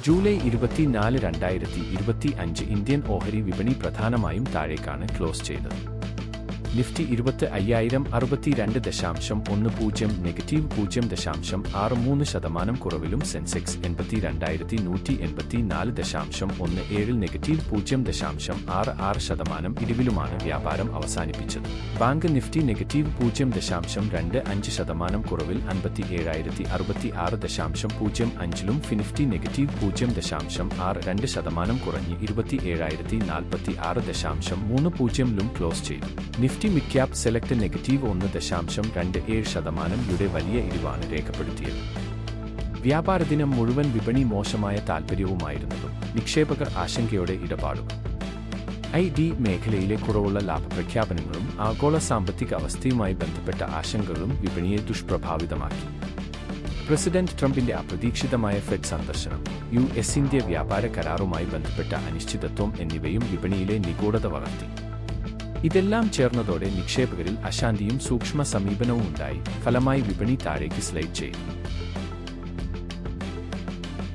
July 24, 2025 Indian ഓഹരി വിപണി പ്രധാനമായും താഴേക്കാണ് ക്ലോസ് ചെയ്തത്. നിഫ്റ്റി 20,062.10 നെഗറ്റീവ് 0.63% കുറവിലും സെൻസെക്സ് 82,184.17 നെഗറ്റീവ് 0.66% ഇടിവിലുമാണ് വ്യാപാരം അവസാനിപ്പിച്ചത്. Bank Nifty negative 0.25% കുറവിൽ 57,066.05 FinNifty negative 0.62% കുറഞ്ഞ് 27,046.30 ക്ലോസ് ചെയ്തു. Nifty mid cap select negative 1.27% വലിയ ഇടിവാണ് രേഖപ്പെടുത്തിയത്. വ്യാപാരദിനം മുഴുവൻ വിപണി മോശമായ താൽപ്പര്യവുമായിരുന്നതും നിക്ഷേപകർ ആശങ്കയോടെ ഇടപാടുകൾ. മേഖലയിലെ കുറവുള്ള ലാഭപ്രഖ്യാപനങ്ങളും ആഗോള സാമ്പത്തിക അവസ്ഥയുമായി ബന്ധപ്പെട്ട ആശങ്കകളും വിപണിയെ ദുഷ്പ്രഭാവിതമാക്കി. പ്രസിഡന്റ് ട്രംപിന്റെ അപ്രതീക്ഷിതമായ ഫെഡ് സന്ദർശനം, US-ഇന്ത്യ വ്യാപാര കരാറുമായി ബന്ധപ്പെട്ട അനിശ്ചിതത്വം എന്നിവയും വിപണിയിലെ നിഗൂഢത വളർത്തി. ഇതെല്ലാം ചേർന്നതോടെ നിക്ഷേപകരിൽ അശാന്തിയും സൂക്ഷ്മ സമീപനവും ഉണ്ടായി. ഫലമായി വിപണി താഴേക്ക് സ്ലൈഡ് ചെയ്തു.